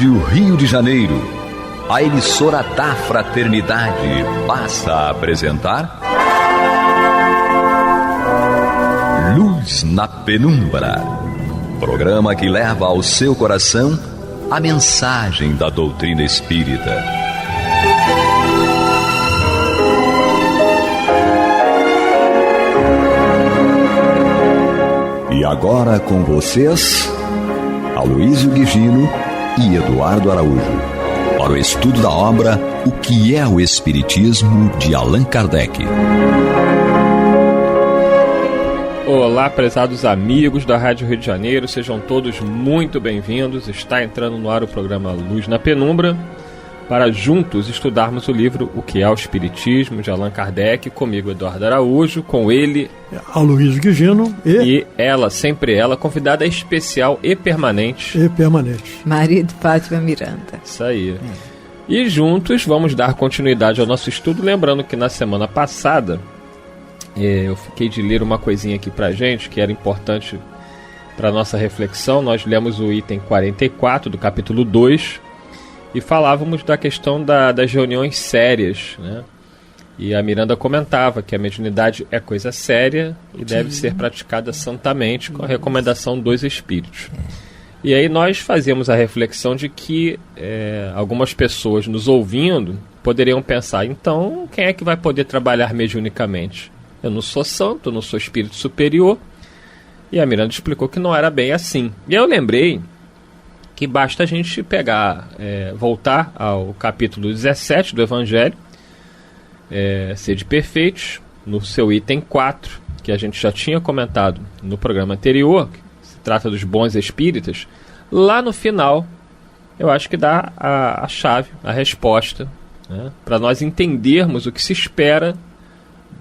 Rádio Rio de Janeiro, a emissora da Fraternidade, passa a apresentar Luz na Penumbra, programa que leva ao seu coração a mensagem da doutrina espírita. E agora com vocês, Aloísio Guigino e Eduardo Araújo, para o estudo da obra O que é o Espiritismo, de Allan Kardec. Olá, prezados amigos da Rádio Rio de Janeiro, sejam todos muito bem-vindos. Está entrando no ar o programa Luz na Penumbra, para juntos estudarmos o livro O que é o Espiritismo, de Allan Kardec, comigo Eduardo Araújo, com ele Aloísio Guigino e ela, sempre ela, convidada especial e permanente Maria de Fátima Miranda. Isso aí. E juntos vamos dar continuidade ao nosso estudo, lembrando que na semana passada eu fiquei de ler uma coisinha aqui pra gente que era importante para nossa reflexão. Nós lemos o item 44 do capítulo 2 e falávamos da questão das reuniões sérias, né? E a Miranda comentava que a mediunidade é coisa séria e deve ser praticada santamente, com a recomendação dos espíritos. E aí nós fazíamos a reflexão de que algumas pessoas nos ouvindo poderiam pensar: então quem é que vai poder trabalhar mediunicamente? Eu não sou santo, eu não sou espírito superior. E a Miranda explicou que não era bem assim. E eu lembrei que basta a gente pegar, voltar ao capítulo 17 do Evangelho, Sede Perfeitos, no seu item 4, que a gente já tinha comentado no programa anterior, que se trata dos bons espíritas. Lá no final, eu acho que dá a chave, a resposta, né, para nós entendermos o que se espera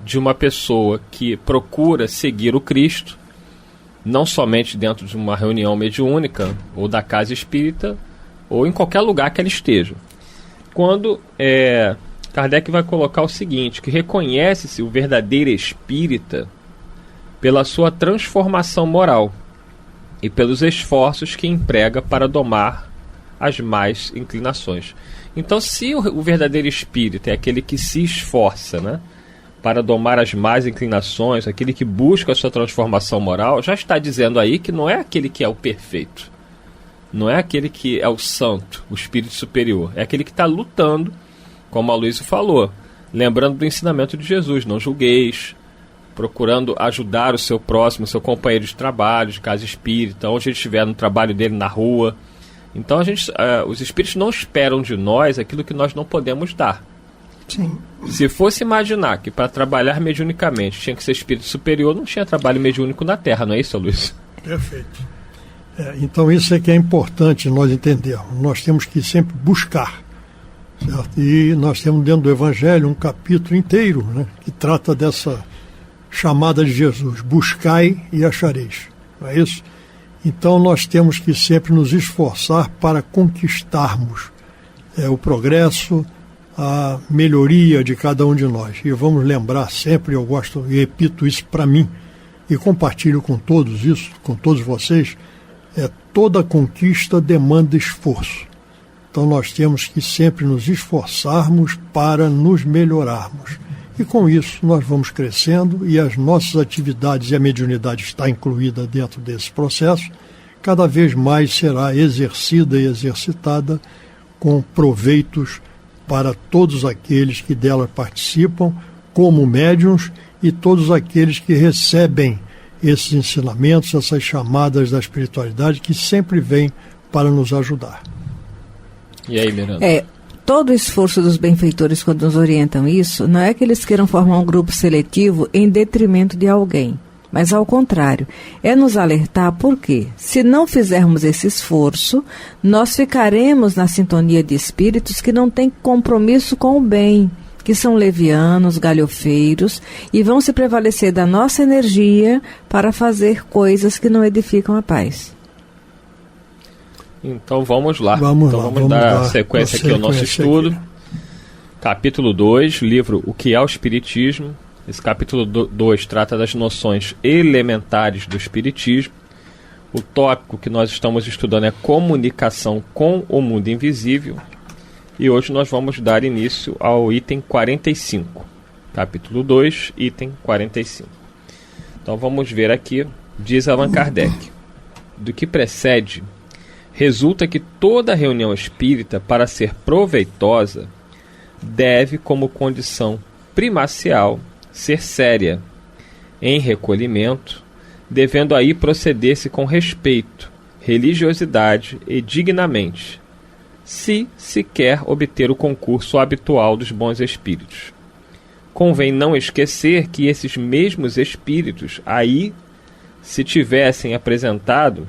de uma pessoa que procura seguir o Cristo, não somente dentro de uma reunião mediúnica, ou da casa espírita, ou em qualquer lugar que ela esteja. Quando Kardec vai colocar o seguinte, que reconhece-se o verdadeiro espírita pela sua transformação moral e pelos esforços que emprega para domar as más inclinações. Então, se o verdadeiro espírita é aquele que se esforça, né, para domar as más inclinações, aquele que busca a sua transformação moral, já está dizendo aí que não é aquele que é o perfeito, não é aquele que é o santo, o espírito superior, é aquele que está lutando, como a Luísa falou, lembrando do ensinamento de Jesus: não julgueis, procurando ajudar o seu próximo, o seu companheiro de trabalho, de casa espírita, onde ele estiver no trabalho dele, na rua. Então os espíritos não esperam de nós aquilo que nós não podemos dar. Sim. Se fosse imaginar que para trabalhar mediunicamente tinha que ser espírito superior, não tinha trabalho mediúnico na Terra, não é isso, Luiz? Perfeito. Então isso é que é importante nós entendermos. Nós temos que sempre buscar, certo? E nós temos dentro do Evangelho um capítulo inteiro, né, que trata dessa chamada de Jesus: buscai e achareis. Não é isso? Então nós temos que sempre nos esforçar para conquistarmos o progresso, a melhoria de cada um de nós. E vamos lembrar sempre, eu gosto e repito isso para mim, e compartilho com todos isso, com todos vocês, toda conquista demanda esforço. Então nós temos que sempre nos esforçarmos para nos melhorarmos. E com isso nós vamos crescendo e as nossas atividades, e a mediunidade está incluída dentro desse processo, cada vez mais será exercida e exercitada com proveitos para todos aqueles que dela participam, como médiuns, e todos aqueles que recebem esses ensinamentos, essas chamadas da espiritualidade, que sempre vêm para nos ajudar. E aí, Miranda? Todo o esforço dos benfeitores, quando nos orientam isso, não é que eles queiram formar um grupo seletivo em detrimento de alguém, mas ao contrário, é nos alertar porque, se não fizermos esse esforço, nós ficaremos na sintonia de espíritos que não têm compromisso com o bem, que são levianos, galhofeiros, e vão se prevalecer da nossa energia para fazer coisas que não edificam a paz. Então vamos lá. Vamos dar sequência aqui ao nosso estudo. Capítulo 2, livro O que é o Espiritismo. Esse capítulo 2 trata das noções elementares do Espiritismo. O tópico que nós estamos estudando é comunicação com o mundo invisível. E hoje nós vamos dar início ao item 45. Capítulo 2, item 45. Então vamos ver aqui, diz Allan Kardec. Do que precede, resulta que toda reunião espírita, para ser proveitosa, deve, como condição primacial, ser séria, em recolhimento, devendo aí proceder-se com respeito, religiosidade e dignamente, se quer obter o concurso habitual dos bons espíritos. Convém não esquecer que esses mesmos espíritos aí, se tivessem apresentado,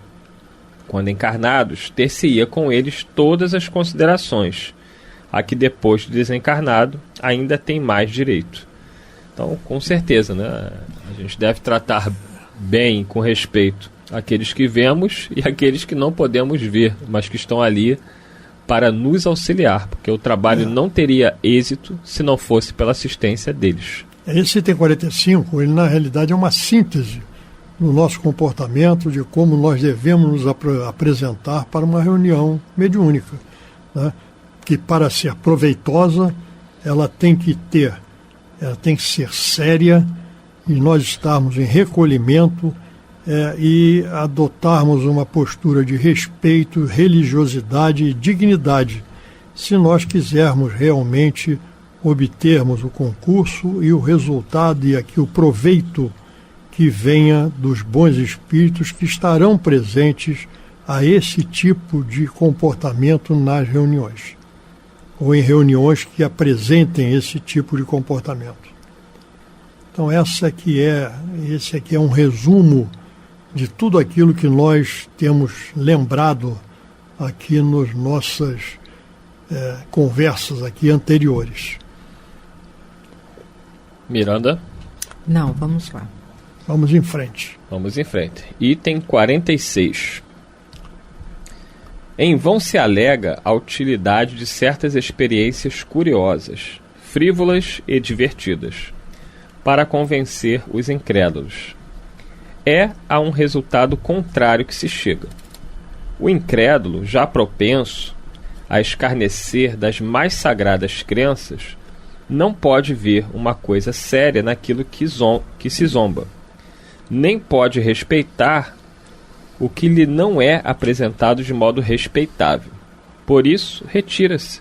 quando encarnados, ter-se-ia com eles todas as considerações, a que depois de desencarnado ainda tem mais direito. Então, com certeza, né, a gente deve tratar bem, com respeito, aqueles que vemos e aqueles que não podemos ver, mas que estão ali para nos auxiliar, porque o trabalho não teria êxito se não fosse pela assistência deles. Esse item 45, ele na realidade é uma síntese do nosso comportamento, de como nós devemos nos apresentar para uma reunião mediúnica, né? Que para ser proveitosa, ela tem que ser séria, e nós estarmos em recolhimento e adotarmos uma postura de respeito, religiosidade e dignidade, se nós quisermos realmente obtermos o concurso e o resultado e aqui o proveito que venha dos bons espíritos que estarão presentes a esse tipo de comportamento nas reuniões, ou em reuniões que apresentem esse tipo de comportamento. Então esse aqui é um resumo de tudo aquilo que nós temos lembrado aqui nas nossas conversas aqui anteriores. Miranda? Não, vamos lá. Vamos em frente. Vamos em frente. Item 46. Em vão se alega a utilidade de certas experiências curiosas, frívolas e divertidas, para convencer os incrédulos. É a um resultado contrário que se chega. O incrédulo, já propenso a escarnecer das mais sagradas crenças, não pode ver uma coisa séria naquilo que se zomba, nem pode respeitar o que lhe não é apresentado de modo respeitável. Por isso, retira-se,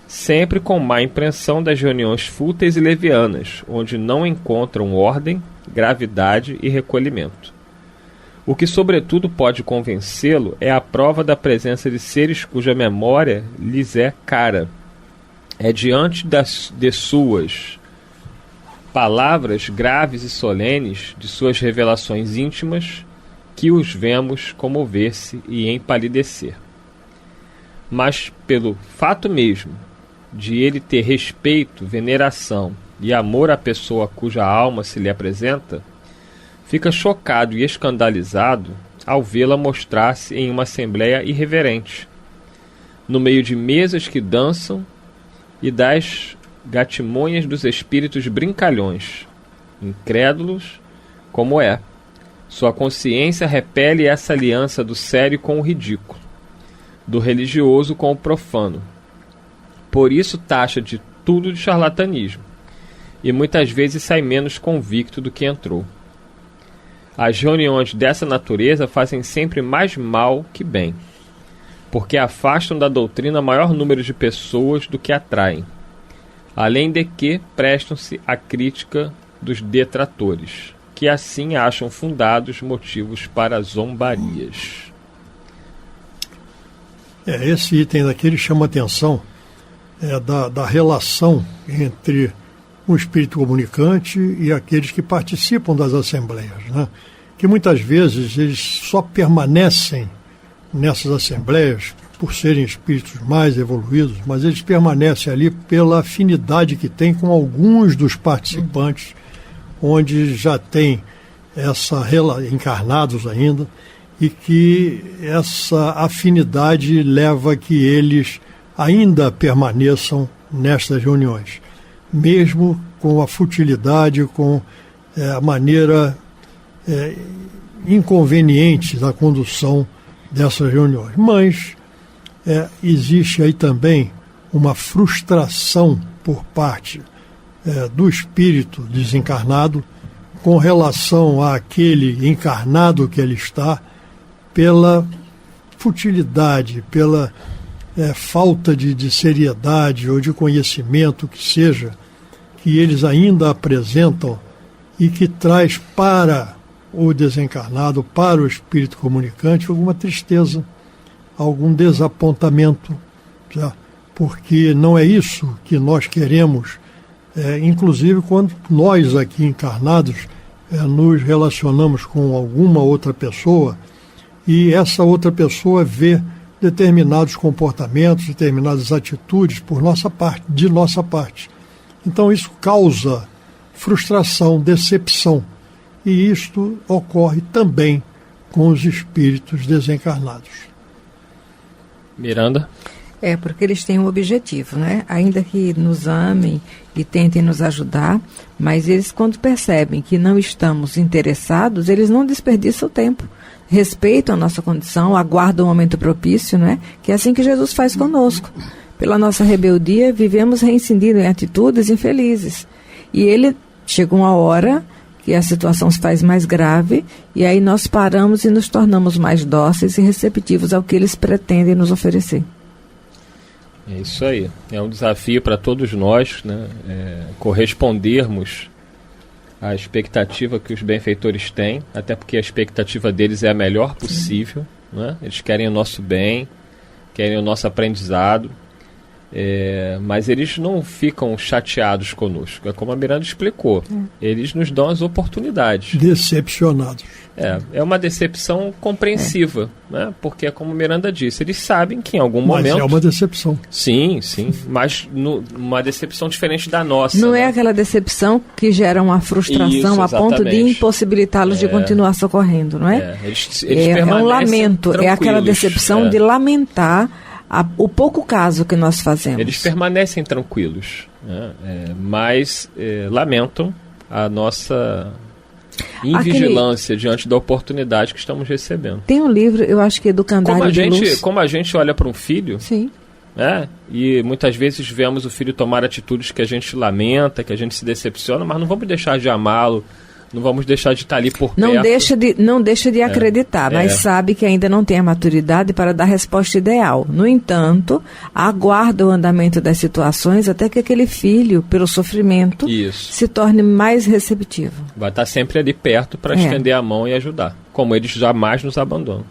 sempre com má impressão das reuniões fúteis e levianas, onde não encontram ordem, gravidade e recolhimento. O que sobretudo pode convencê-lo é a prova da presença de seres cuja memória lhes é cara. É diante de suas palavras graves e solenes, de suas revelações íntimas, que os vemos comover-se e empalidecer. Mas pelo fato mesmo de ele ter respeito, veneração e amor à pessoa cuja alma se lhe apresenta, fica chocado e escandalizado ao vê-la mostrar-se em uma assembleia irreverente, no meio de mesas que dançam e das gatimonhas dos espíritos brincalhões, incrédulos como é. Sua consciência repele essa aliança do sério com o ridículo, do religioso com o profano. Por isso taxa de tudo de charlatanismo, e muitas vezes sai menos convicto do que entrou. As reuniões dessa natureza fazem sempre mais mal que bem, porque afastam da doutrina maior número de pessoas do que atraem, além de que prestam-se à crítica dos detratores, que assim acham fundados motivos para zombarias. Esse item daqui ele chama atenção da relação entre o espírito comunicante e aqueles que participam das assembleias, né? Que muitas vezes eles só permanecem nessas assembleias por serem espíritos mais evoluídos, mas eles permanecem ali pela afinidade que tem com alguns dos participantes, onde já tem encarnados ainda, e que essa afinidade leva a que eles ainda permaneçam nestas reuniões, mesmo com a futilidade, com a maneira inconvenientes da condução dessas reuniões. Mas existe aí também uma frustração por parte do espírito desencarnado com relação àquele encarnado que ele está, pela futilidade, pela falta de seriedade ou de conhecimento que seja, que eles ainda apresentam e que traz para o desencarnado, para o espírito comunicante, alguma tristeza, algum desapontamento, porque não é isso que nós queremos, inclusive quando nós aqui encarnados nos relacionamos com alguma outra pessoa e essa outra pessoa vê determinados comportamentos, determinadas atitudes de nossa parte. Então isso causa frustração, decepção, e isto ocorre também com os espíritos desencarnados. Miranda? Porque eles têm um objetivo, né? Ainda que nos amem e tentem nos ajudar, mas eles, quando percebem que não estamos interessados, eles não desperdiçam o tempo. Respeitam a nossa condição, aguardam o momento propício, né? Que é assim que Jesus faz conosco. Pela nossa rebeldia, vivemos reincidindo em atitudes infelizes. E ele chega uma hora que a situação se faz mais grave, e aí nós paramos e nos tornamos mais dóceis e receptivos ao que eles pretendem nos oferecer. É isso aí. É um desafio para todos nós, né? Correspondermos à expectativa que os benfeitores têm, até porque a expectativa deles é a melhor possível, né? Eles querem o nosso bem, querem o nosso aprendizado, mas eles não ficam chateados conosco. É como a Miranda explicou. Eles nos dão as oportunidades. Decepcionados. É uma decepção compreensiva, né? Porque, como a Miranda disse, eles sabem que em algum momento... Mas é uma decepção. Sim, mas uma decepção diferente da nossa. Não, né? É né? aquela decepção que gera uma frustração Isso, a ponto de impossibilitá-los de continuar socorrendo, não é? Eles é um lamento, é aquela decepção de lamentar o pouco caso que nós fazemos. Eles permanecem tranquilos, né? Mas lamentam a nossa invigilância diante da oportunidade que estamos recebendo. Tem um livro, eu acho que é do Candário de Luz. Como a gente olha para um filho, sim, e muitas vezes vemos o filho tomar atitudes que a gente lamenta, que a gente se decepciona, mas não vamos deixar de amá-lo, não vamos deixar de estar ali por perto. Não deixa de acreditar, mas sabe que ainda não tem a maturidade para dar a resposta ideal. No entanto, aguarda o andamento das situações até que aquele filho, pelo sofrimento, se torne mais receptivo. Vai estar sempre ali perto para estender a mão e ajudar, como eles jamais nos abandonam.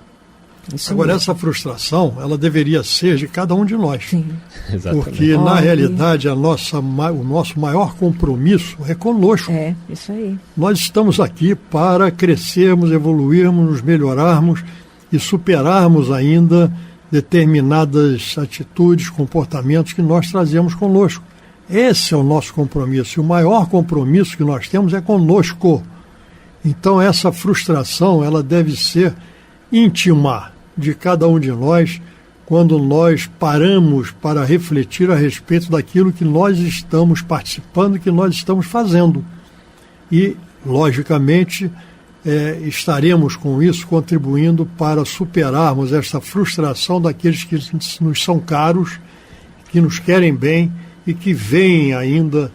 Agora, essa frustração, ela deveria ser de cada um de nós. Sim. Exatamente. Porque, na realidade, o nosso maior compromisso é conosco. É, isso aí. Nós estamos aqui para crescermos, evoluirmos, nos melhorarmos e superarmos ainda determinadas atitudes, comportamentos que nós trazemos conosco. Esse é o nosso compromisso. E o maior compromisso que nós temos é conosco. Então, essa frustração, ela deve ser íntima de cada um de nós quando nós paramos para refletir a respeito daquilo que nós estamos participando, que nós estamos fazendo. E, logicamente, estaremos com isso contribuindo para superarmos esta frustração daqueles que nos são caros, que nos querem bem e que veem ainda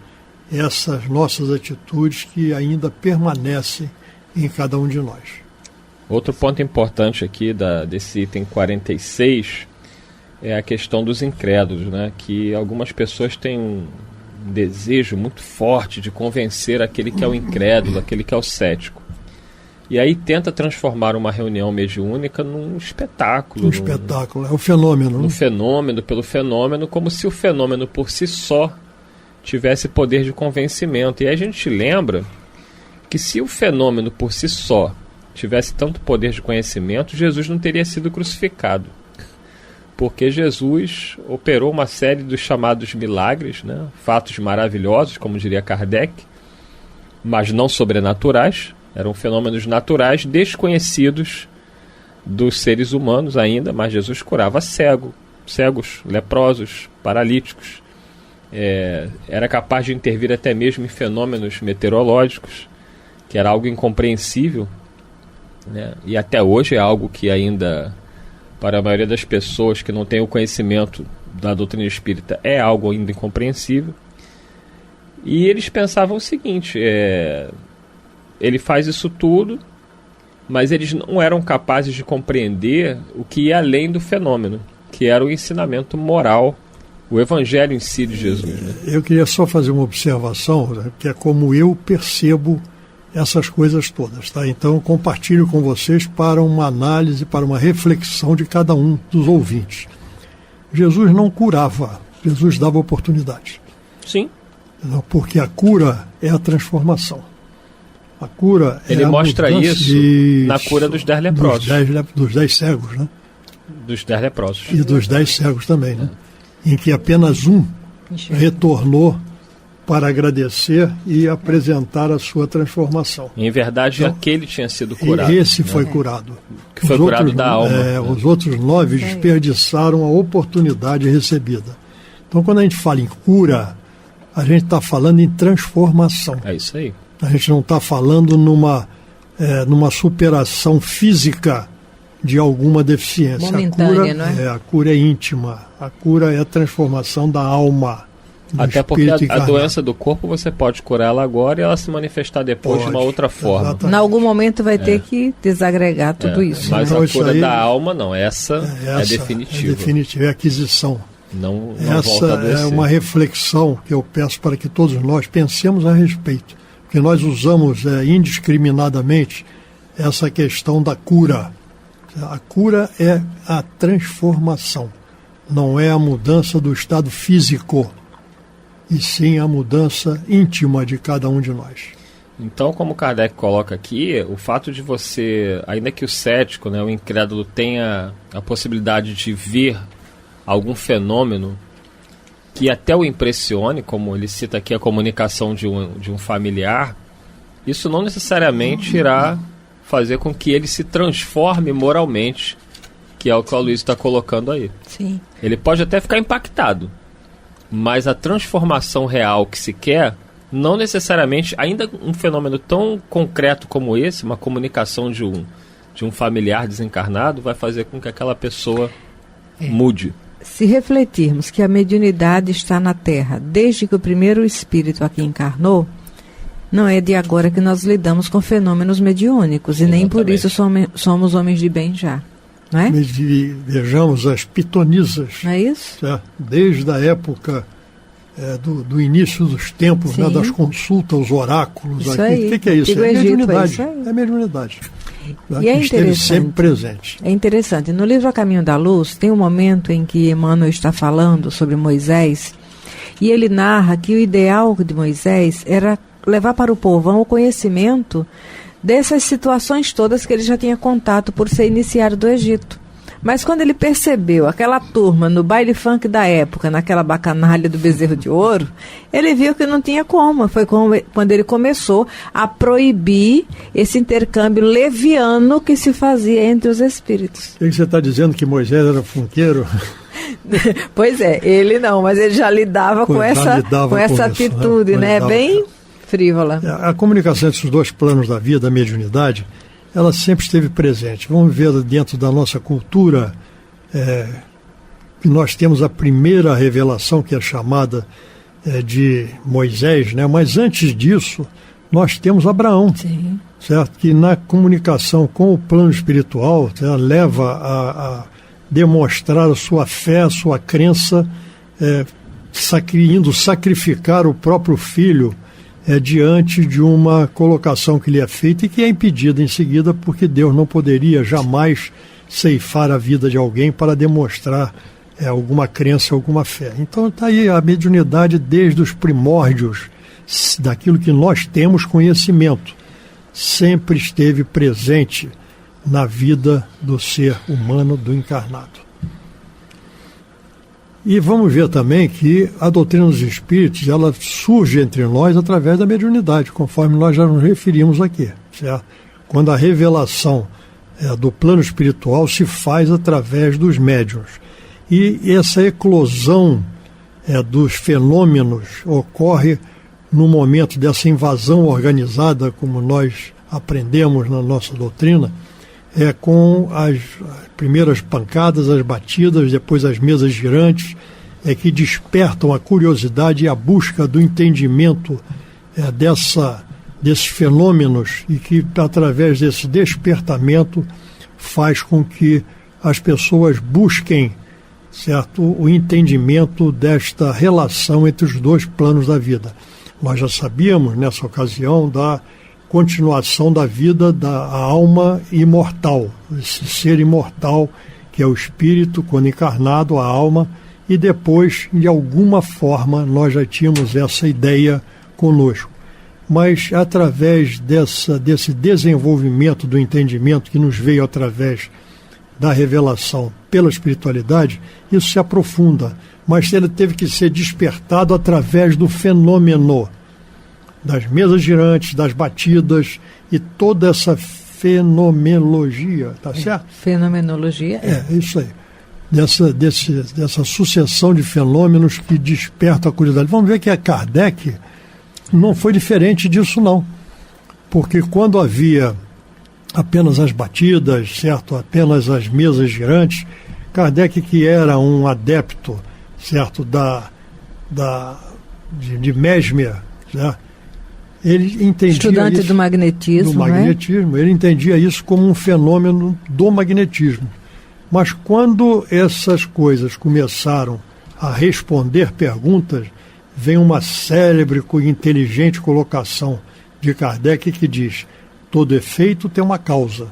essas nossas atitudes que ainda permanecem em cada um de nós. Outro ponto importante aqui desse item 46 é a questão dos incrédulos, né? Que algumas pessoas têm um desejo muito forte de convencer aquele que é o incrédulo, aquele que é o cético. E aí tenta transformar uma reunião mediúnica num espetáculo. Espetáculo, é o fenômeno. Pelo fenômeno, como se o fenômeno por si só tivesse poder de convencimento. E aí a gente lembra que se o fenômeno por si só tivesse tanto poder de conhecimento, Jesus não teria sido crucificado. Porque Jesus operou uma série dos chamados milagres, né? Fatos maravilhosos, como diria Kardec, mas não sobrenaturais. Eram fenômenos naturais desconhecidos dos seres humanos ainda, mas Jesus curava cegos, leprosos, paralíticos. Era capaz de intervir até mesmo em fenômenos meteorológicos, que era algo incompreensível né? E até hoje é algo que ainda, para a maioria das pessoas que não tem o conhecimento da doutrina espírita, é algo ainda incompreensível. E eles pensavam o seguinte, ele faz isso tudo, mas eles não eram capazes de compreender o que ia além do fenômeno, que era o ensinamento moral, o evangelho em si de Jesus, né? Eu queria só fazer uma observação, né, que é como eu percebo essas coisas todas, tá? Então compartilho com vocês para uma análise, para uma reflexão de cada um dos ouvintes. Jesus não curava, Jesus dava oportunidade. Sim. Porque a cura é a transformação. A cura Ele mostra isso na cura dos 10 leprosos. Dos 10 cegos, né? Dos 10 leprosos. E dos 10 cegos também, né? Em que apenas um retornou para agradecer e apresentar a sua transformação. Em verdade, então, aquele tinha sido curado. Esse foi curado. Que foi curado da alma. Os outros 9 desperdiçaram a oportunidade recebida. Então, quando a gente fala em cura, a gente está falando em transformação. É isso aí. A gente não está falando numa superação física de alguma deficiência. Momentânea, a cura é íntima. A cura é a transformação da alma. Até porque a doença do corpo você pode curar ela agora e ela se manifestar depois de uma outra forma. Exatamente. Em algum momento vai ter que desagregar tudo isso. Mas então, a cura da alma não, essa é definitiva. É definitiva, é aquisição. Não essa é uma reflexão que eu peço para que todos nós pensemos a respeito. Porque nós usamos indiscriminadamente essa questão da cura. A cura é a transformação, não é a mudança do estado físico, e sim a mudança íntima de cada um de nós. Então, como Kardec coloca aqui, o fato de você, ainda que o cético, né, o incrédulo, tenha a possibilidade de ver algum fenômeno que até o impressione, como ele cita aqui a comunicação de um familiar, isso não necessariamente irá fazer com que ele se transforme moralmente, que é o que o Luiz está colocando aí. Sim. Ele pode até ficar impactado, mas a transformação real que se quer, não necessariamente, ainda um fenômeno tão concreto como esse, uma comunicação de um familiar desencarnado, vai fazer com que aquela pessoa mude. Se refletirmos que a mediunidade está na Terra desde que o primeiro espírito aqui encarnou, não é de agora que nós lidamos com fenômenos mediúnicos, e nem por isso somos homens de bem já, não é? Vejamos as pitonisas. Não é isso? Desde a época do início dos tempos, né, das consultas, os oráculos. Isso aqui. O que é isso? É mediunidade. É mediunidade. E é esteve sempre presente. É interessante. No livro A Caminho da Luz, tem um momento em que Emmanuel está falando sobre Moisés, e ele narra que o ideal de Moisés era levar para o povão o conhecimento dessas situações todas que ele já tinha contato por ser iniciado do Egito. Mas quando ele percebeu aquela turma no baile funk da época, naquela bacanalha do bezerro de ouro, ele viu que não tinha como. Foi quando ele começou a proibir esse intercâmbio leviano que se fazia entre os espíritos. O que você está dizendo, que Moisés era funkeiro? Pois é, ele não, mas ele já lidava com essa atitude, né? Bem frívola. A comunicação entre os dois planos da vida, a mediunidade, ela sempre esteve presente. Vamos ver dentro da nossa cultura, que nós temos a primeira revelação, que é chamada de Moisés, né? Mas antes disso, nós temos Abraão. Sim. Certo? Que na comunicação com o plano espiritual, leva a demonstrar a sua fé, a sua crença, indo sacrificar o próprio filho diante de uma colocação que lhe é feita e que é impedida em seguida, porque Deus não poderia jamais ceifar a vida de alguém para demonstrar alguma crença, alguma fé. Então está aí a mediunidade desde os primórdios daquilo que nós temos conhecimento. Sempre esteve presente na vida do ser humano, do encarnado. E vamos ver também que a doutrina dos espíritos, ela surge entre nós através da mediunidade, conforme nós já nos referimos aqui, certo? Quando a revelação do plano espiritual se faz através dos médiuns. E essa eclosão dos fenômenos ocorre no momento dessa invasão organizada, como nós aprendemos na nossa doutrina, com as primeiras pancadas, as batidas, depois as mesas girantes, que despertam a curiosidade e a busca do entendimento desses fenômenos, e que, através desse despertamento, faz com que as pessoas busquem, certo, o entendimento desta relação entre os dois planos da vida. Nós já sabíamos, nessa ocasião, da continuação da vida da alma imortal, esse ser imortal que é o espírito, quando encarnado, a alma, e depois, de alguma forma, nós já tínhamos essa ideia conosco. Mas, através desse desenvolvimento do entendimento que nos veio através da revelação pela espiritualidade, isso se aprofunda. Mas ele teve que ser despertado através do fenômeno das mesas girantes, das batidas e toda essa fenomenologia, tá certo? Fenomenologia. Isso aí. Dessa sucessão de fenômenos que despertam a curiosidade. Vamos ver que a Kardec não foi diferente disso, não. Porque quando havia apenas as batidas, certo? Apenas as mesas girantes, Kardec, que era um adepto, certo? De Mesmer, certo? Ele entendia estudante isso, do magnetismo, ele entendia isso como um fenômeno do magnetismo. Mas quando essas coisas começaram a responder perguntas, vem uma célebre e inteligente colocação de Kardec que diz: todo efeito tem uma causa,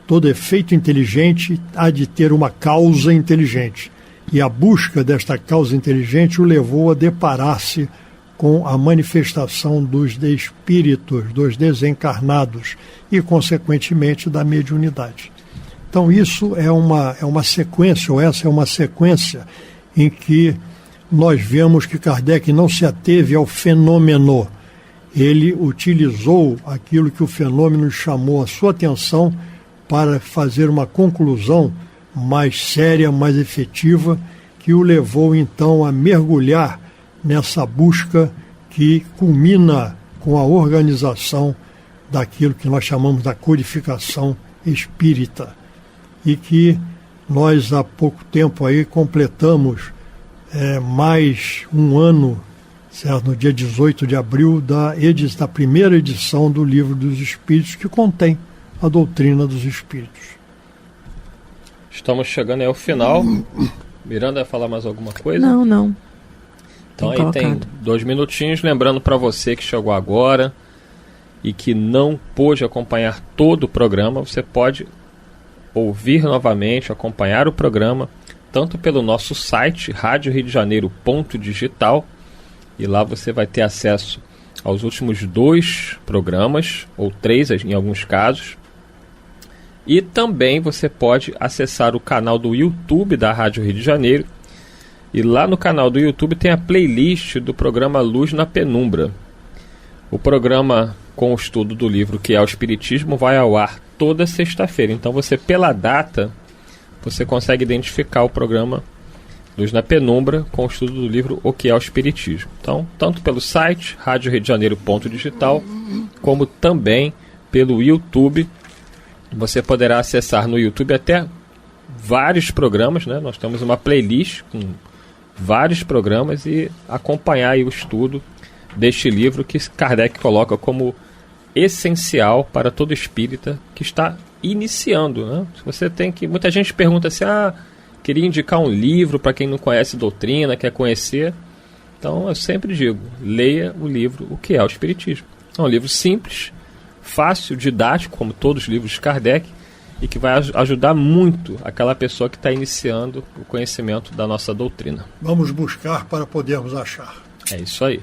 todo efeito inteligente há de ter uma causa inteligente. E a busca desta causa inteligente o levou a deparar-se com a manifestação dos espíritos, dos desencarnados e, consequentemente, da mediunidade. Então, isso é uma sequência, ou essa é uma sequência em que nós vemos que Kardec não se ateve ao fenômeno. Ele utilizou aquilo que o fenômeno chamou a sua atenção para fazer uma conclusão mais séria, mais efetiva, que o levou, então, a mergulhar nessa busca que culmina com a organização daquilo que nós chamamos da codificação espírita, e que nós há pouco tempo aí completamos mais um ano, certo? No dia 18 de abril, da primeira edição do Livro dos Espíritos, que contém a doutrina dos Espíritos. Estamos chegando ao final. Miranda vai falar mais alguma coisa? Não. Então aí tem 2 minutinhos, lembrando para você que chegou agora e que não pôde acompanhar todo o programa, você pode ouvir novamente, acompanhar o programa, tanto pelo nosso site, radioriodejaneiro.digital, e lá você vai ter acesso aos últimos 2 programas, ou 3 em alguns casos, e também você pode acessar o canal do YouTube da Rádio Rio de Janeiro. E lá no canal do YouTube tem a playlist do programa Luz na Penumbra. O programa com o estudo do livro Que é o Espiritismo vai ao ar toda sexta-feira. Então você, pela data, você consegue identificar o programa Luz na Penumbra com o estudo do livro O Que é o Espiritismo. Então, tanto pelo site radioriodejaneiro.digital, como também pelo YouTube. Você poderá acessar no YouTube até vários programas, né? Nós temos uma playlist com vários programas e acompanhar aí o estudo deste livro que Kardec coloca como essencial para todo espírita que está iniciando, né? Você tem que... Muita gente pergunta assim, queria indicar um livro para quem não conhece doutrina, quer conhecer. Então eu sempre digo, leia o livro O Que é o Espiritismo. É um livro simples, fácil, didático, como todos os livros de Kardec, e que vai ajudar muito aquela pessoa que está iniciando o conhecimento da nossa doutrina. Vamos buscar para podermos achar. É isso aí.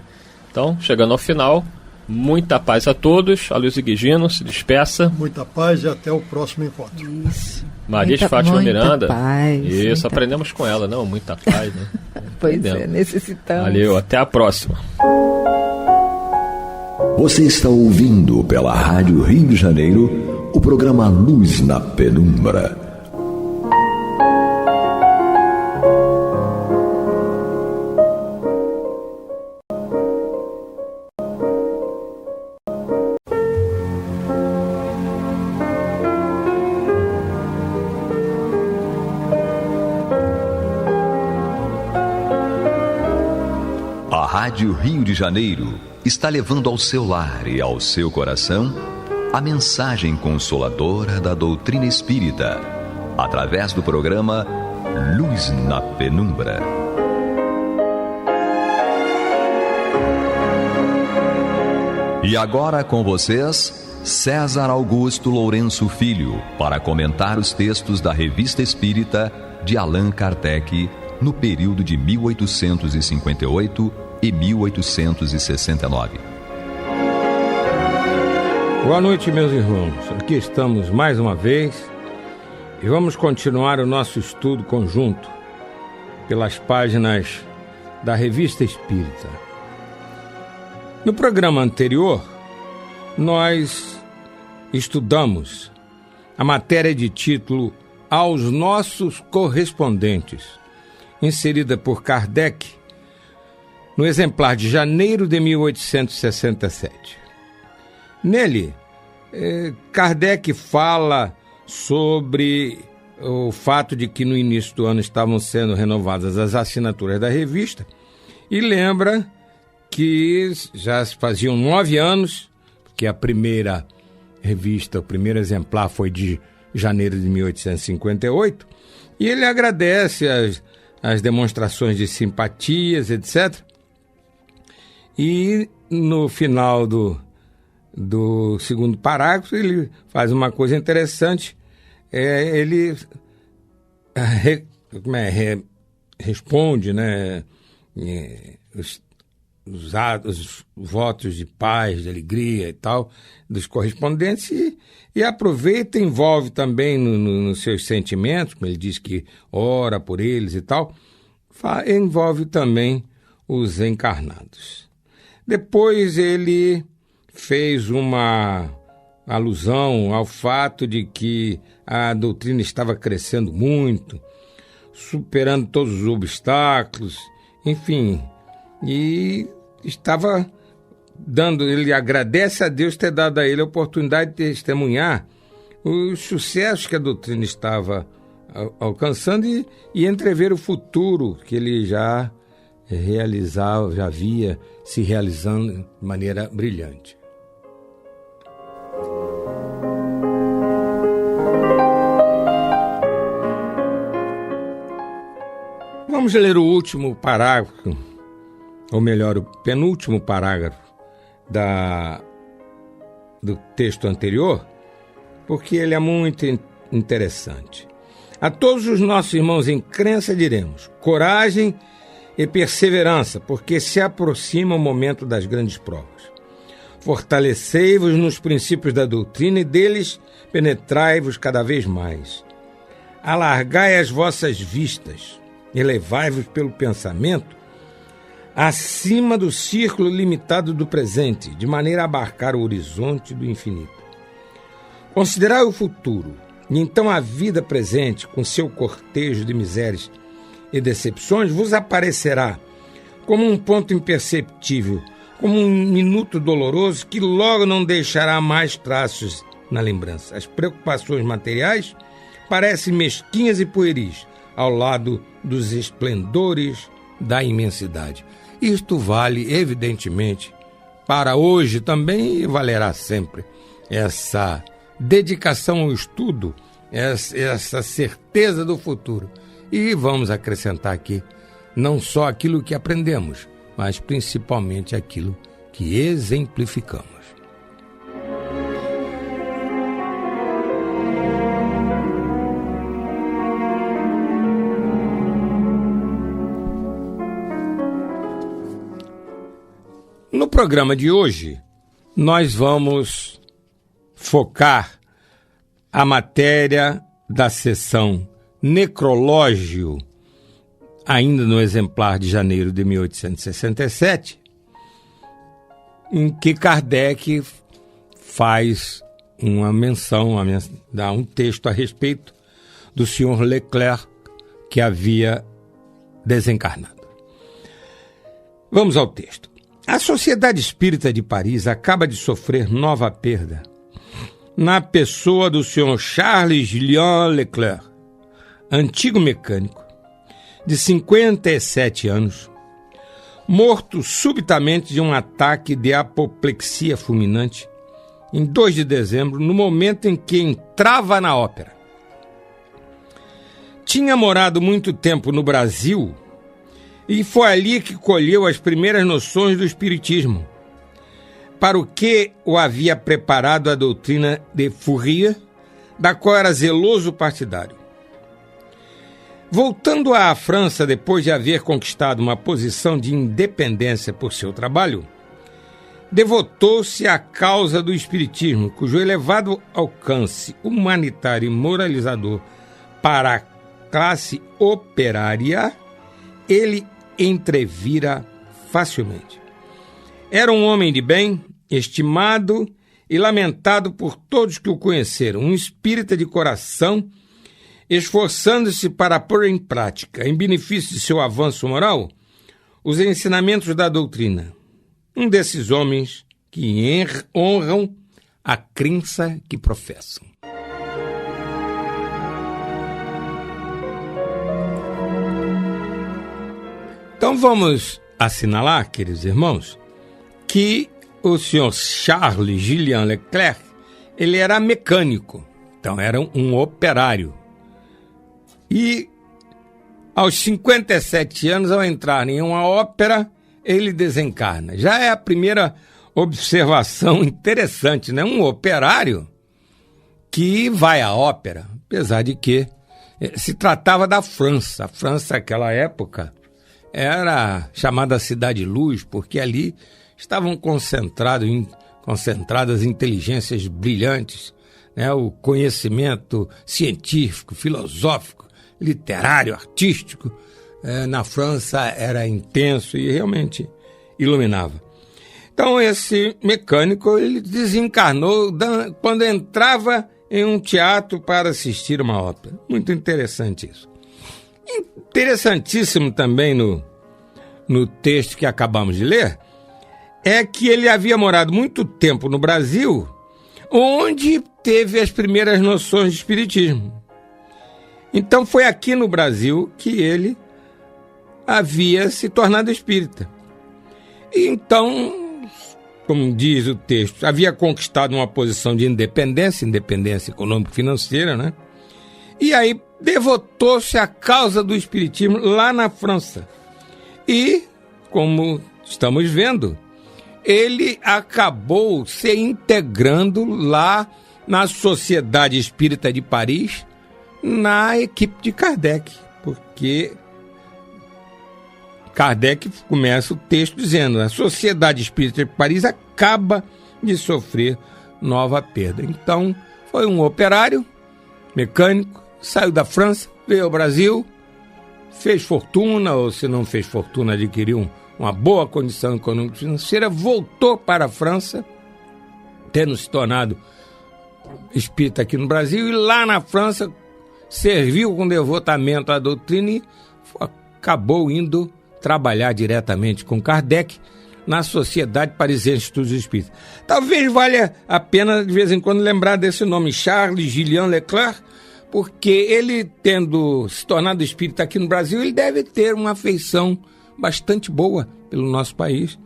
Então, chegando ao final, muita paz a todos. Aloysio Guigino, se despeça. Muita paz e até o próximo encontro. Isso. Maria de Fátima Miranda. Paz, isso, aprendemos com ela, não? Muita paz, né? Pois é, necessitamos. Valeu, até a próxima. Você está ouvindo pela Rádio Rio de Janeiro o programa Luz na Penumbra. Rádio Rio de Janeiro está levando ao seu lar e ao seu coração a mensagem consoladora da doutrina espírita, através do programa Luz na Penumbra. E agora com vocês, César Augusto Lourenço Filho, para comentar os textos da Revista Espírita de Allan Kardec no período de 1858 e 1869. Boa noite, meus irmãos. Aqui estamos mais uma vez e vamos continuar o nosso estudo conjunto pelas páginas da Revista Espírita. No programa anterior, nós estudamos a matéria de título Aos Nossos Correspondentes, inserida por Kardec no exemplar de janeiro de 1867. Nele, Kardec fala sobre o fato de que no início do ano estavam sendo renovadas as assinaturas da revista e lembra que já se faziam 9 anos, que a primeira revista, o primeiro exemplar foi de janeiro de 1858, e ele agradece as demonstrações de simpatias, etc. E no final do segundo parágrafo, ele faz uma coisa interessante, ele responde, né, os votos de paz, de alegria e tal, dos correspondentes, e aproveita e envolve também nos seus sentimentos, como ele diz que ora por eles e tal, envolve também os encarnados. Depois ele fez uma alusão ao fato de que a doutrina estava crescendo muito, superando todos os obstáculos, enfim, e estava ele agradece a Deus ter dado a ele a oportunidade de testemunhar os sucessos que a doutrina estava alcançando e entrever o futuro que ele já realizava, já via se realizando de maneira brilhante. Vamos ler o último parágrafo, ou melhor, o penúltimo parágrafo do texto anterior, porque ele é muito interessante. A todos os nossos irmãos em crença diremos: coragem e perseverança, porque se aproxima o momento das grandes provas. Fortalecei-vos nos princípios da doutrina e deles penetrai-vos cada vez mais. Alargai as vossas vistas, elevai-vos pelo pensamento acima do círculo limitado do presente, de maneira a abarcar o horizonte do infinito. Considerai o futuro, e então a vida presente, com seu cortejo de misérias e decepções, vos aparecerá como um ponto imperceptível, como um minuto doloroso que logo não deixará mais traços na lembrança. As preocupações materiais parecem mesquinhas e pueris ao lado dos esplendores da imensidade. Isto vale, evidentemente, para hoje também e valerá sempre. Essa dedicação ao estudo, essa certeza do futuro. E vamos acrescentar aqui não só aquilo que aprendemos, mas principalmente aquilo que exemplificamos. No programa de hoje, nós vamos focar a matéria da sessão Necrológio, ainda no exemplar de janeiro de 1867, em que Kardec faz uma menção, dá um texto a respeito do Sr. Leclerc, que havia desencarnado. Vamos ao texto. A Sociedade Espírita de Paris acaba de sofrer nova perda na pessoa do Sr. Charles Julien Leclerc, antigo mecânico, de 57 anos, morto subitamente de um ataque de apoplexia fulminante em 2 de dezembro, no momento em que entrava na ópera. Tinha morado muito tempo no Brasil e foi ali que colheu as primeiras noções do espiritismo, para o que o havia preparado a doutrina de Fourier, da qual era zeloso partidário. Voltando à França depois de haver conquistado uma posição de independência por seu trabalho, devotou-se à causa do espiritismo, cujo elevado alcance humanitário e moralizador para a classe operária ele entrevira facilmente. Era um homem de bem, estimado e lamentado por todos que o conheceram, um espírita de coração, esforçando-se para pôr em prática, em benefício de seu avanço moral, os ensinamentos da doutrina. Um desses homens que honram a crença que professam. Então vamos assinalar, queridos irmãos, que o senhor Charles Julien Leclerc, ele era mecânico, então era um operário. E aos 57 anos, ao entrar em uma ópera, ele desencarna. Já é a primeira observação interessante, né? Um operário que vai à ópera, apesar de que se tratava da França. A França, naquela época, era chamada Cidade Luz, porque ali estavam concentradas inteligências brilhantes, né? O conhecimento científico, filosófico, literário, artístico, na França era intenso e realmente iluminava. Então esse mecânico, ele desencarnou quando entrava em um teatro para assistir uma ópera. Muito interessante isso. Interessantíssimo também no texto que acabamos de ler, é que ele havia morado muito tempo no Brasil, onde teve as primeiras noções de espiritismo. Então foi aqui no Brasil que ele havia se tornado espírita. E então, como diz o texto, havia conquistado uma posição de independência econômico-financeira, né? E aí devotou-se à causa do espiritismo lá na França. E, como estamos vendo, ele acabou se integrando lá na Sociedade Espírita de Paris, na equipe de Kardec, porque Kardec começa o texto dizendo: a Sociedade Espírita de Paris acaba de sofrer nova perda. Então, foi um operário mecânico, saiu da França, veio ao Brasil, fez fortuna, ou se não fez fortuna, adquiriu uma boa condição econômico-financeira, voltou para a França, tendo se tornado espírita aqui no Brasil, e lá na França serviu com devotamento à doutrina e acabou indo trabalhar diretamente com Kardec na Sociedade Parisiense de Estudos Espíritas. Talvez valha a pena, de vez em quando, lembrar desse nome, Charles Julien Leclerc, porque ele, tendo se tornado espírita aqui no Brasil, ele deve ter uma afeição bastante boa pelo nosso país.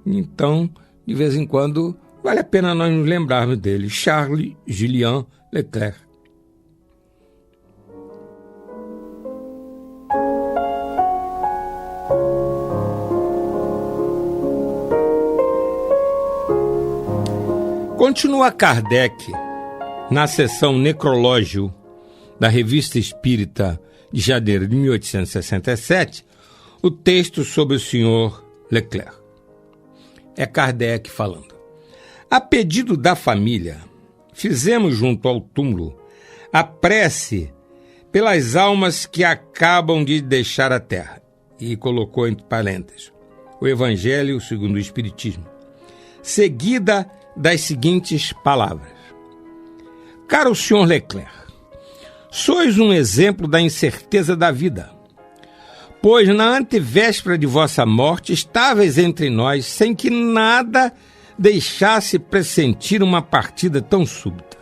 Então, de vez em quando, vale a pena nós nos lembrarmos dele, Charles Julien Leclerc. Continua Kardec, na seção Necrológio da Revista Espírita de janeiro de 1867, o texto sobre o senhor Leclerc. É Kardec falando. A pedido da família, fizemos junto ao túmulo a prece pelas almas que acabam de deixar a terra. E colocou entre parênteses o Evangelho segundo o Espiritismo, seguida das seguintes palavras: caro senhor Leclerc, sois um exemplo da incerteza da vida, pois na antevéspera de vossa morte estáveis entre nós sem que nada deixasse pressentir uma partida tão súbita.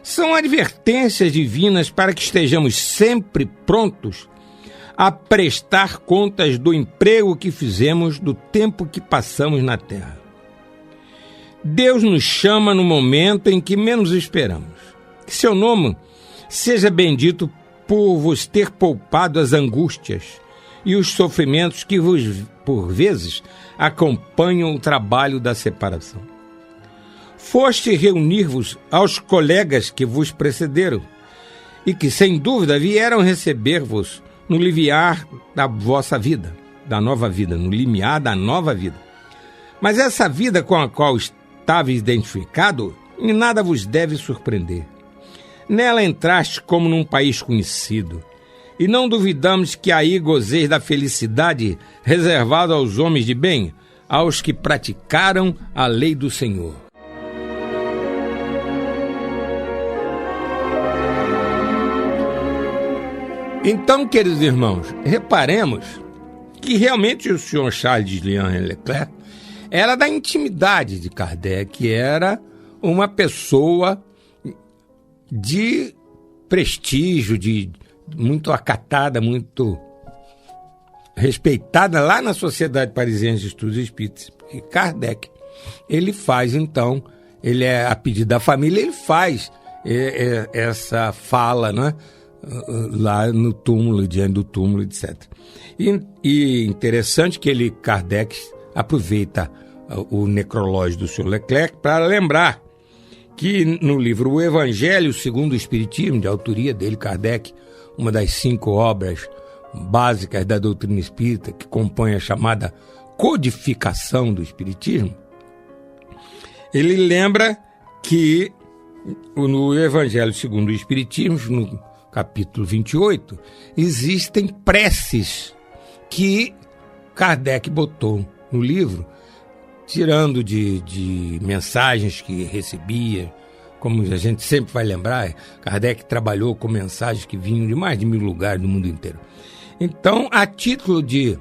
São advertências divinas para que estejamos sempre prontos a prestar contas do emprego que fizemos, do tempo que passamos na terra. Deus nos chama no momento em que menos esperamos. Que seu nome seja bendito por vos ter poupado as angústias e os sofrimentos que vos, por vezes, acompanham o trabalho da separação. Foste reunir-vos aos colegas que vos precederam e que, sem dúvida, vieram receber-vos no limiar da vossa vida, da nova vida, no limiar da nova vida. Mas essa vida com a qual estáveis identificado, em nada vos deve surpreender. Nela entraste como num país conhecido, e não duvidamos que aí gozeis da felicidade reservada aos homens de bem, aos que praticaram a lei do Senhor. Então, queridos irmãos, reparemos que realmente o senhor Charles Lilian Leclerc era da intimidade de Kardec, era uma pessoa de prestígio, de muito acatada, muito respeitada lá na Sociedade Parisiense de Estudos Espíritas. E Kardec, ele faz então, ele é a pedido da família, ele faz essa fala, né? Lá no túmulo, diante do túmulo, etc. E interessante que Kardec aproveita o necrológio do Sr. Leclerc para lembrar que no livro O Evangelho segundo o Espiritismo, de autoria dele, Kardec, uma das 5 obras básicas da doutrina espírita, que compõe a chamada codificação do Espiritismo, ele lembra que no Evangelho segundo o Espiritismo, no capítulo 28, existem preces que Kardec botou no livro, tirando de mensagens que recebia, como a gente sempre vai lembrar, Kardec trabalhou com mensagens que vinham de mais de 1000 lugares do mundo inteiro. Então, a título de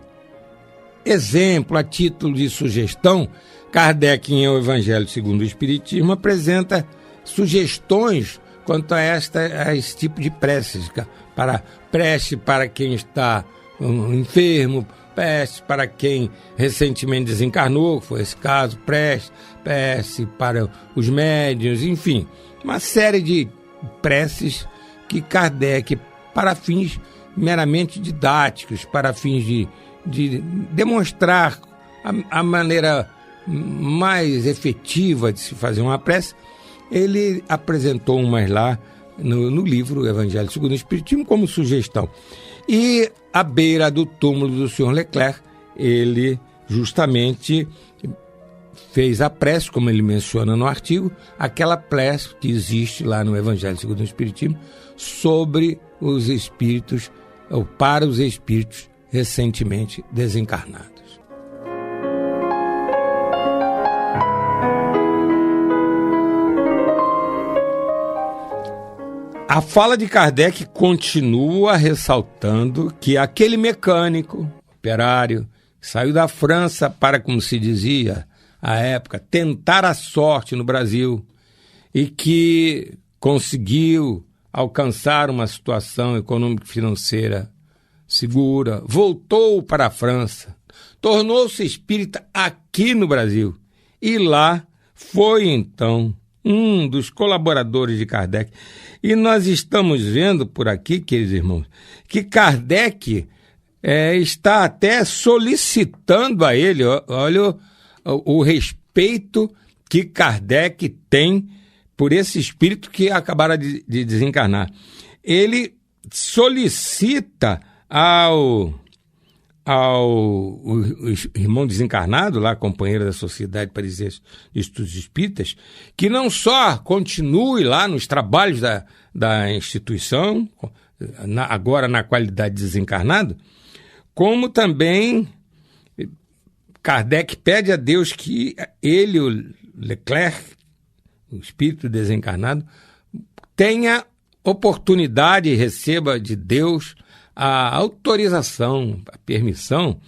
exemplo, a título de sugestão, Kardec, em O Evangelho segundo o Espiritismo, apresenta sugestões quanto a esse tipo de preces, prece para quem está enfermo, prece para quem recentemente desencarnou, que foi esse caso, prece para os médiuns, enfim, uma série de preces que Kardec, para fins meramente didáticos, para fins de demonstrar a maneira mais efetiva de se fazer uma prece, ele apresentou umas lá no livro Evangelho segundo o Espiritismo como sugestão. E à beira do túmulo do Sr. Leclerc, ele justamente fez a prece, como ele menciona no artigo, aquela prece que existe lá no Evangelho segundo o Espiritismo sobre os espíritos, ou para os espíritos recentemente desencarnados. A fala de Kardec continua ressaltando que aquele mecânico, operário, saiu da França para, como se dizia à época, tentar a sorte no Brasil e que conseguiu alcançar uma situação econômico-financeira segura, voltou para a França, tornou-se espírita aqui no Brasil e lá foi então um dos colaboradores de Kardec. E nós estamos vendo por aqui, queridos irmãos, que Kardec está até solicitando a ele, olha o respeito que Kardec tem por esse espírito que acabara de desencarnar. Ele solicita ao irmão desencarnado, lá companheiro da Sociedade Parisiense de Estudos Espíritas, que não só continue lá nos trabalhos da instituição, agora na qualidade de desencarnado, como também Kardec pede a Deus que ele, o Leclerc, o espírito desencarnado, tenha oportunidade e receba de Deus a autorização, a permissão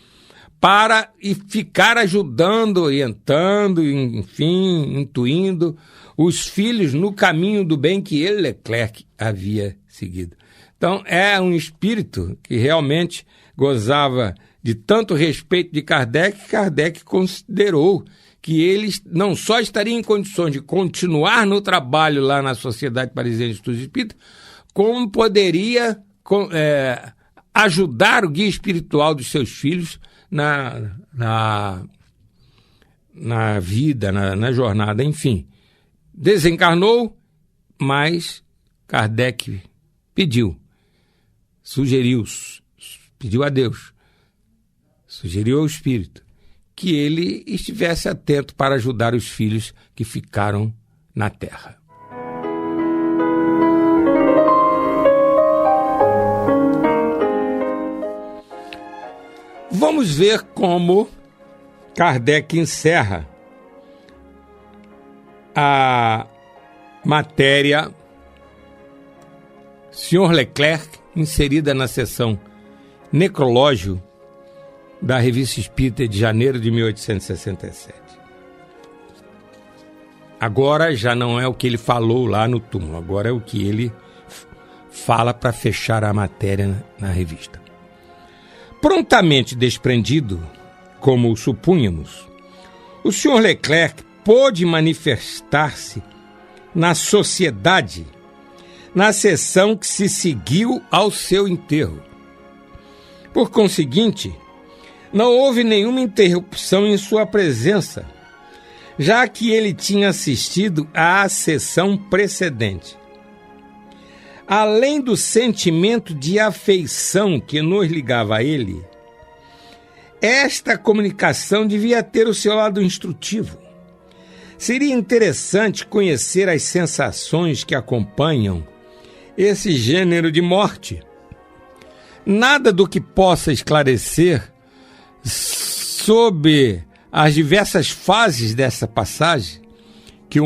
para ficar ajudando, orientando, enfim, intuindo os filhos no caminho do bem que ele, Leclerc, havia seguido. Então, é um espírito que realmente gozava de tanto respeito de Kardec, que Kardec considerou que ele não só estaria em condições de continuar no trabalho lá na Sociedade Parisiense de Estudos Espíritas, como poderia ajudar o guia espiritual dos seus filhos na vida, na jornada, enfim. Desencarnou, mas Kardec pediu a Deus, sugeriu ao Espírito que ele estivesse atento para ajudar os filhos que ficaram na Terra. Vamos ver como Kardec encerra a matéria Sr. Leclerc, inserida na seção Necrológio da Revista Espírita de janeiro de 1867. Agora já não é o que ele falou lá no túmulo, agora é o que ele fala para fechar a matéria na revista. Prontamente desprendido, como supunhamos, o Sr. Leclerc pôde manifestar-se na sociedade na sessão que se seguiu ao seu enterro. Por conseguinte, não houve nenhuma interrupção em sua presença, já que ele tinha assistido à sessão precedente. Além do sentimento de afeição que nos ligava a ele, esta comunicação devia ter o seu lado instrutivo. Seria interessante conhecer as sensações que acompanham esse gênero de morte. Nada do que possa esclarecer sobre as diversas fases dessa passagem que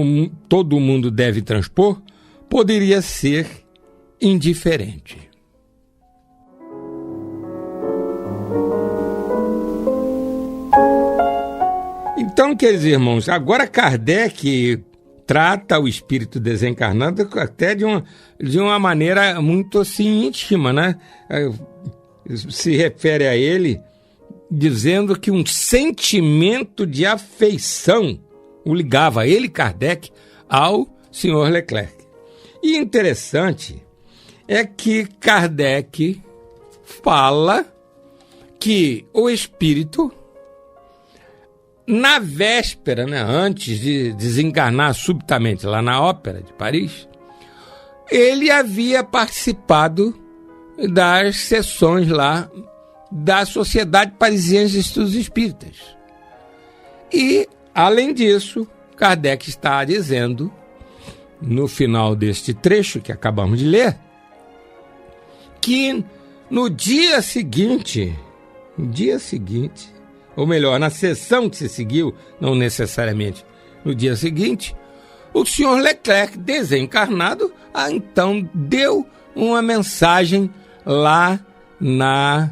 todo mundo deve transpor poderia ser indiferente. Então, queridos irmãos, agora Kardec trata o espírito desencarnado até de uma maneira muito assim íntima, né? Se refere a ele dizendo que um sentimento de afeição o ligava, ele, Kardec, ao Sr. Leclerc. E interessante é que Kardec fala que o espírito, na véspera, né, antes de desencarnar subitamente lá na Ópera de Paris, ele havia participado das sessões lá da Sociedade Parisiense de Estudos Espíritas. E, além disso, Kardec está dizendo, no final deste trecho que acabamos de ler, que no dia seguinte, ou melhor, na sessão que se seguiu, não necessariamente no dia seguinte, o Sr. Leclerc, desencarnado, então deu uma mensagem lá na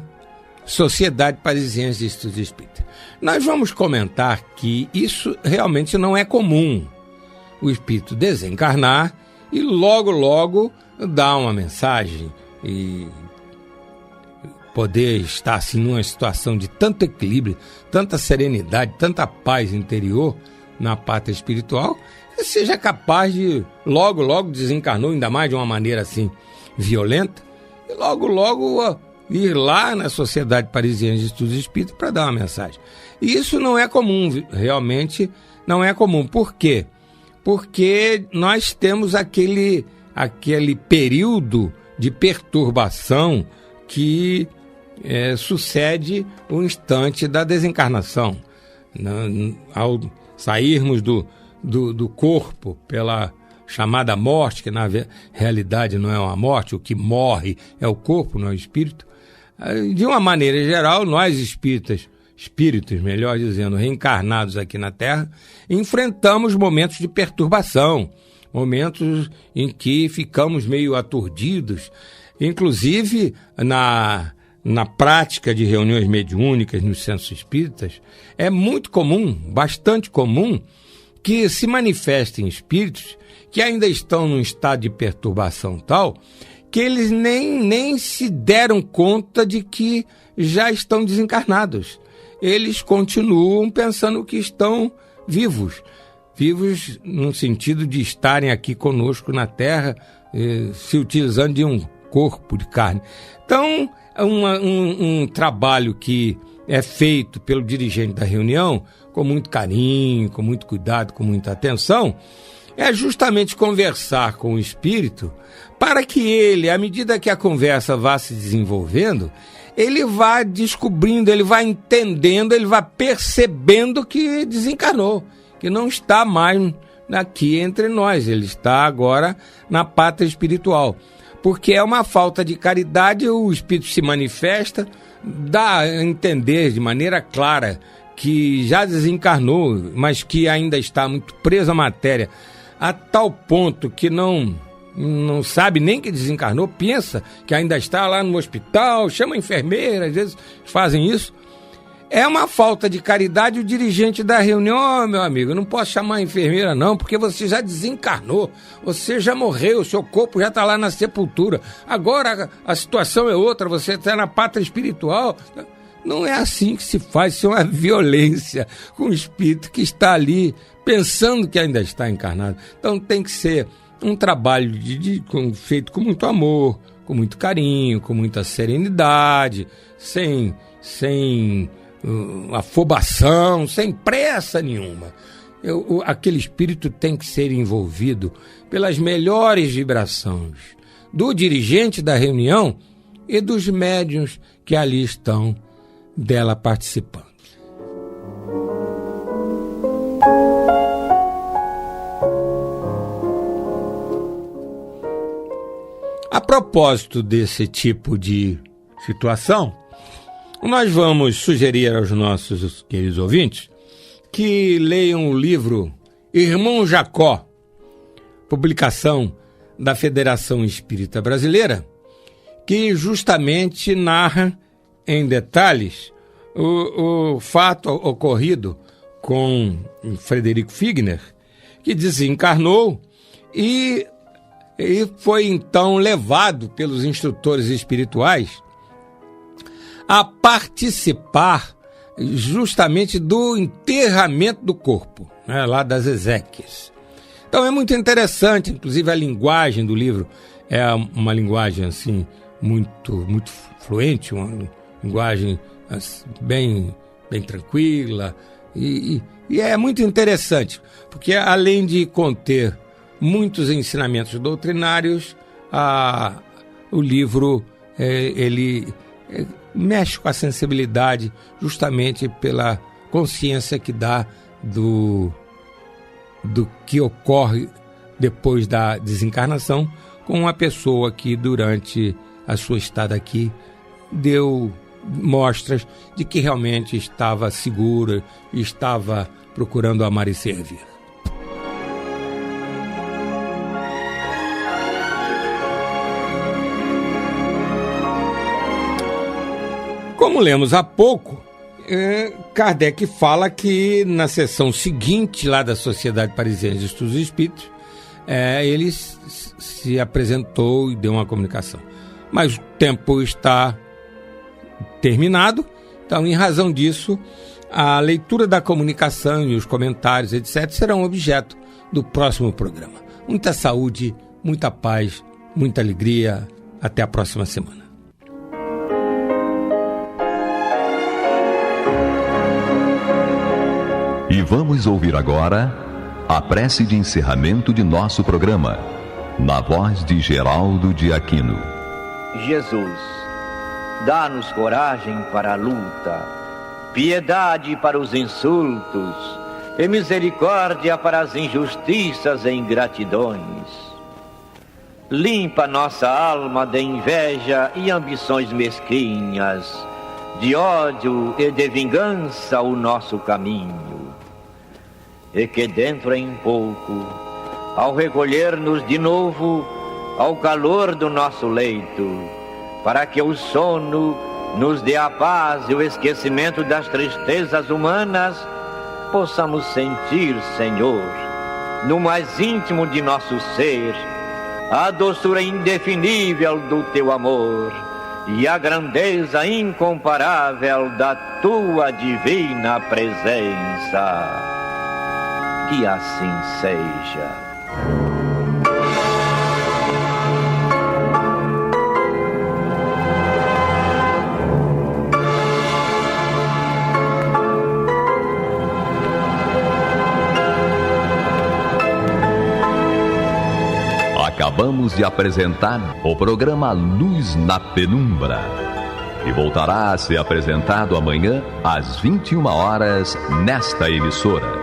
Sociedade Parisiense de Estudos Espíritas. Nós vamos comentar que isso realmente não é comum, o espírito desencarnar e logo dar uma mensagem e poder estar assim numa situação de tanto equilíbrio, tanta serenidade, tanta paz interior na pátria espiritual, que seja capaz de logo desencarnou, ainda mais de uma maneira assim violenta, e logo ir lá na Sociedade Parisiense de Estudos Espíritas para dar uma mensagem. E isso não é comum, realmente não é comum. Por quê? Porque nós temos aquele período de perturbação que sucede o instante da desencarnação. Ao sairmos do corpo pela chamada morte, que na realidade não é uma morte, o que morre é o corpo, não é o espírito. De uma maneira geral, nós espíritos, melhor dizendo, reencarnados aqui na Terra, enfrentamos momentos de perturbação, momentos em que ficamos meio aturdidos, inclusive na prática de reuniões mediúnicas nos centros espíritas, é muito comum, bastante comum, que se manifestem espíritos que ainda estão num estado de perturbação tal que eles nem se deram conta de que já estão desencarnados. Eles continuam pensando que estão vivos no sentido de estarem aqui conosco na Terra, se utilizando de um corpo de carne. Então, um trabalho que é feito pelo dirigente da reunião, com muito carinho, com muito cuidado, com muita atenção, é justamente conversar com o espírito para que ele, à medida que a conversa vá se desenvolvendo, ele vá descobrindo, ele vá entendendo, ele vá percebendo que desencarnou, que não está mais aqui entre nós, ele está agora na pátria espiritual. Porque é uma falta de caridade, o espírito se manifesta, dá a entender de maneira clara que já desencarnou, mas que ainda está muito preso à matéria, a tal ponto que não sabe nem que desencarnou, pensa que ainda está lá no hospital, chama a enfermeira, às vezes fazem isso. É uma falta de caridade. O dirigente da reunião, meu amigo, eu não posso chamar a enfermeira não, porque você já desencarnou, você já morreu, o seu corpo já está lá na sepultura, agora a situação é outra, você está na pátria espiritual. Não é assim que se faz, isso é uma violência com o espírito que está ali pensando que ainda está encarnado. Então tem que ser um trabalho feito com muito amor, com muito carinho, com muita serenidade, sem afobação, sem pressa nenhuma. Aquele espírito tem que ser envolvido pelas melhores vibrações do dirigente da reunião e dos médiuns que ali estão dela participando. A propósito desse tipo de situação, nós vamos sugerir aos nossos queridos ouvintes que leiam o livro Irmão Jacó, publicação da Federação Espírita Brasileira, que justamente narra em detalhes o fato ocorrido com Frederico Figner, que desencarnou e foi então levado pelos instrutores espirituais a participar justamente do enterramento do corpo, né, lá das Ezequias. Então é muito interessante, inclusive a linguagem do livro é uma linguagem assim muito fluente, uma linguagem bem tranquila e é muito interessante, porque além de conter muitos ensinamentos doutrinários, o livro ele mexe com a sensibilidade justamente pela consciência que dá do que ocorre depois da desencarnação com uma pessoa que durante a sua estada aqui deu mostras de que realmente estava segura, estava procurando amar e servir. Como lemos há pouco, Kardec fala que na sessão seguinte lá da Sociedade Parisiense de Estudos Espíritos, ele se apresentou e deu uma comunicação. Mas o tempo está terminado, então em razão disso, a leitura da comunicação e os comentários, etc., serão objeto do próximo programa. Muita saúde, muita paz, muita alegria. Até a próxima semana. E vamos ouvir agora a prece de encerramento de nosso programa, na voz de Geraldo de Aquino. Jesus, dá-nos coragem para a luta, piedade para os insultos e misericórdia para as injustiças e ingratidões. Limpa nossa alma de inveja e ambições mesquinhas, de ódio e de vingança o nosso caminho. E que dentro em pouco, ao recolher-nos de novo ao calor do nosso leito, para que o sono nos dê a paz e o esquecimento das tristezas humanas, possamos sentir, Senhor, no mais íntimo de nosso ser, a doçura indefinível do teu amor e a grandeza incomparável da tua divina presença. Que assim seja. Acabamos de apresentar o programa Luz na Penumbra, que voltará a ser apresentado amanhã às 21 horas nesta emissora.